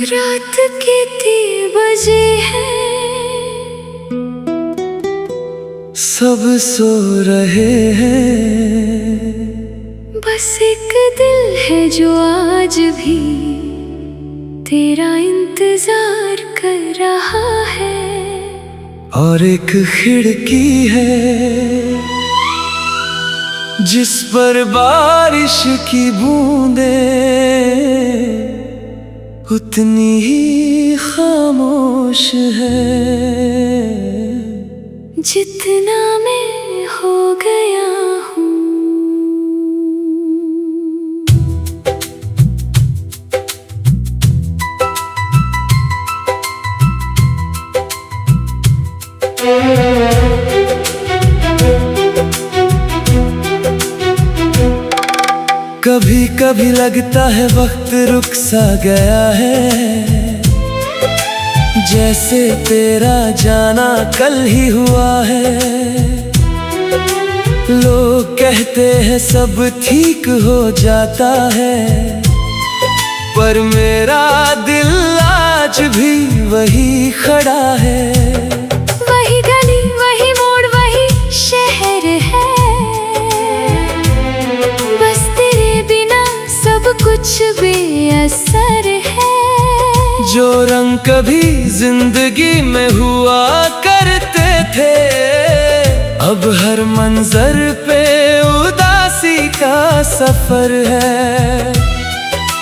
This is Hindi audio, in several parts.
रात के 3 बजे हैं, सब सो रहे हैं। बस एक दिल है जो आज भी तेरा इंतजार कर रहा है। और एक खिड़की है जिस पर बारिश की बूंदें उतनी ही खामोश है जितना मैं हो गया हूँ। कभी कभी लगता है वक्त रुक सा गया है, जैसे तेरा जाना कल ही हुआ है। लोग कहते हैं सब ठीक हो जाता है, पर मेरा दिल आज भी वही खड़ा है। वही गली, वही मोड़, वही शहर है, बस तेरे बिना सब कुछ बेअसर है। जो रंग कभी जिंदगी में हुआ करते थे, अब हर मंजर पे उदासी का सफर है।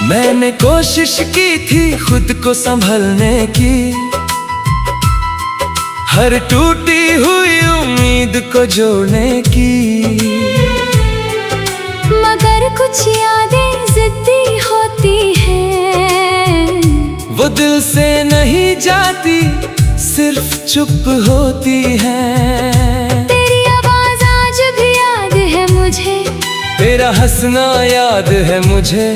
मैंने कोशिश की थी खुद को संभलने की, हर टूटी हुई उम्मीद को जोड़ने की, मगर कुछ यादें जिद्दी होती हैं। वो दिल से नहीं जाती, सिर्फ चुप होती हैं। तेरी आवाज आज भी याद है मुझे, तेरा हंसना याद है मुझे,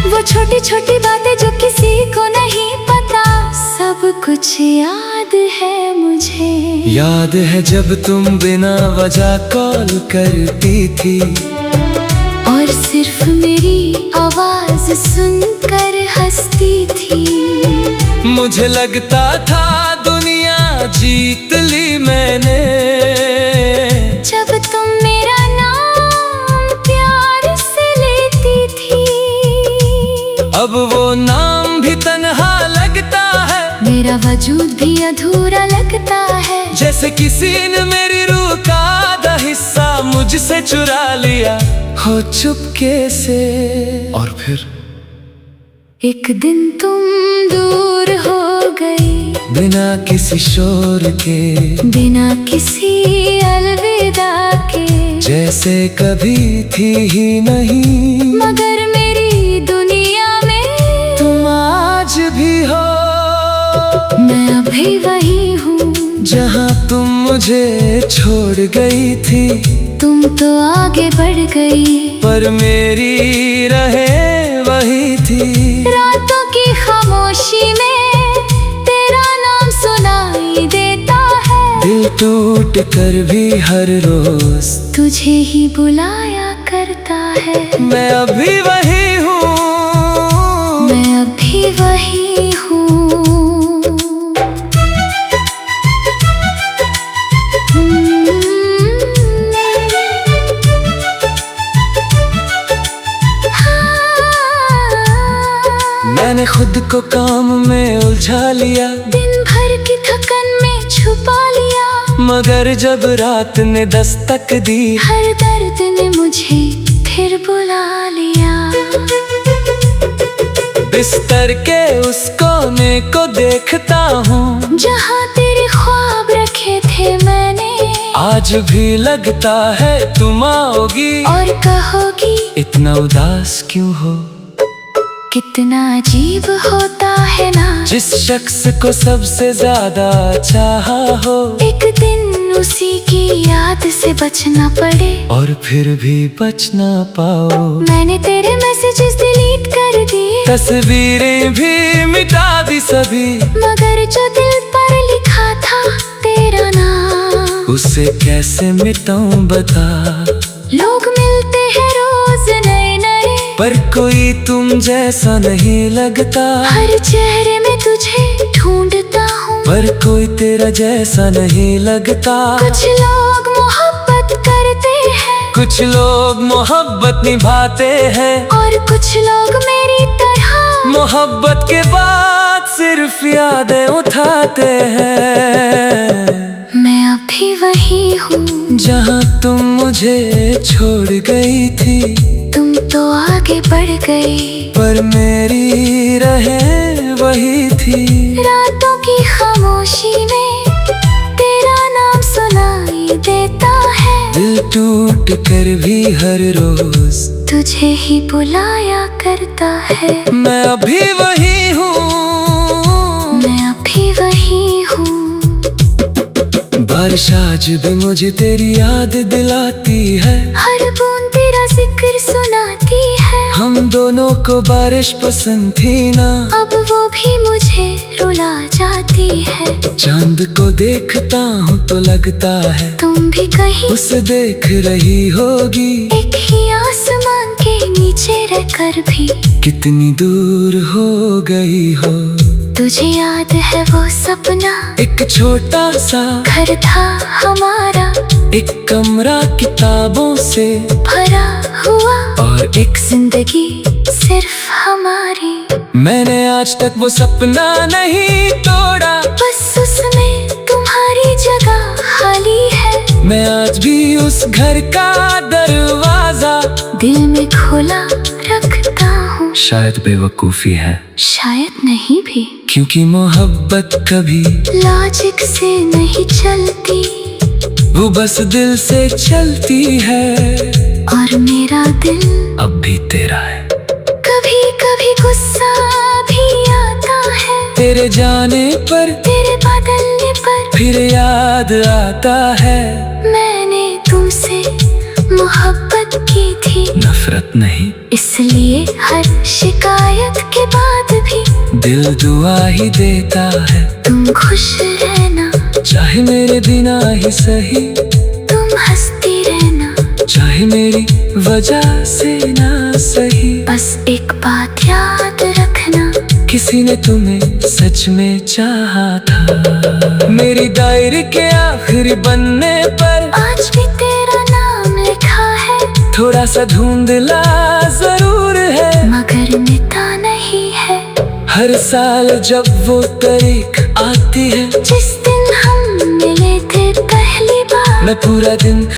वो छोटी छोटी बातें जो किसी को नहीं पता, सब कुछ याद है मुझे। याद है जब तुम बिना वजह कॉल करती थी, और सिर्फ मेरी आवाज सुनकर हंसती थी। मुझे लगता था दुनिया जीत ली मैंने, जब तुम मेरा नाम प्यार से लेती थी। अब वो नाम भी तन्हा लगता है, मेरा वजूद भी अधूरा लगता है। जैसे किसी ने मेरी रूह का आधा हिस्सा मुझसे चुरा लिया हो चुपके से। और फिर एक दिन तुम दूर हो गई, बिना किसी शोर के, बिना किसी अलविदा के, जैसे कभी थी ही नहीं। मगर मेरी दुनिया में तुम आज भी हो, मैं अभी वही हूँ जहाँ तुम मुझे छोड़ गई थी। तुम तो आगे बढ़ गई, पर मेरी रहे वही थी। रातों की खामोशी में तेरा नाम सुनाई देता है। दिल टूट कर भी हर रोज तुझे ही बुलाया करता है। मैं अभी वही हूँ, मैं अभी वही हूँ। मैंने खुद को काम में उलझा लिया, दिन भर की थकन में छुपा लिया, मगर जब रात ने दस्तक दी, हर दर्द ने मुझे फिर बुला लिया। बिस्तर के उस कोने को देखता हूँ जहाँ तेरे ख्वाब रखे थे मैंने, आज भी लगता है तुम आओगी और कहोगी इतना उदास क्यों हो। कितना अजीब होता है ना, जिस शख्स को सबसे ज्यादा चाहा हो, एक दिन उसी की याद से बचना पड़े और फिर भी बच ना पाओ। मैंने तेरे मैसेजेस डिलीट कर दिए, तस्वीरें भी मिटा दी सभी, मगर जो दिल पर लिखा था तेरा नाम, उसे कैसे मिटाऊं बता। लोग मिलते हैं रोज नए नए, पर कोई तुम जैसा नहीं लगता। हर चेहरे में तुझे ढूंढता हूँ, पर कोई तेरा जैसा नहीं लगता। कुछ लोग मोहब्बत करते हैं, कुछ लोग मोहब्बत निभाते हैं, और कुछ लोग मेरी तरह मोहब्बत के बाद सिर्फ यादें उठाते हैं। मैं अभी वही हूँ जहाँ तुम मुझे छोड़ गई थी, तुम तो आगे बढ़ गई, पर मेरी रहें वही थी। रातों की खामोशी में तेरा नाम सुनाई देता है, दिल टूट कर भी हर रोज तुझे ही बुलाया करता है। मैं अभी वही हूँ, मैं अभी वही हूँ। बारिश आज भी मुझे तेरी याद दिलाती है, हर बूंद तेरा जिक्र सुनाती है। हम दोनों को बारिश पसंद थी ना, अब वो भी मुझे रुला जाती है। चांद को देखता हूँ तो लगता है तुम भी कहीं उसे देख रही होगी। एक ही आसमान के नीचे रहकर भी कितनी दूर हो गई हो। तुझे याद है वो सपना, एक छोटा सा घर था हमारा, एक कमरा किताबों से भरा हुआ, और एक जिंदगी सिर्फ हमारी। मैंने आज तक वो सपना नहीं तोड़ा, बस उसमें तुम्हारी जगह खाली है। मैं आज भी उस घर का दरवाजा दिल में खोला रखता हूँ। शायद बेवकूफी है, शायद नहीं भी, क्योंकि मोहब्बत कभी लॉजिक से नहीं चलती, वो बस दिल से चलती है। और मेरा दिल अब भी तेरा है। कभी कभी गुस्सा भी आता है, तेरे जाने पर, तेरे बदलने पर, फिर याद आता है। मैंने तुमसे मोहब्बत की थी, नफरत नहीं, इसलिए हर शिकायत के बाद भी दिल दुआ ही देता है। तुम खुश रहना, चाहे मेरे बिना ही सही, तुम हंसती रहना, चाहे मेरी वजह से ना सही। बस एक बात याद रखना, किसी ने तुम्हें सच में चाहा था। मेरी डायरी के आखिरी पन्ने पर आज भी तेरा नाम लिखा है। थोड़ा सा धुंधला जरूर है, मगर मिटा नहीं है। हर साल जब वो तारीख आती है, जिस दिन हम मिले थे पहली बार, मैं पूरा दिन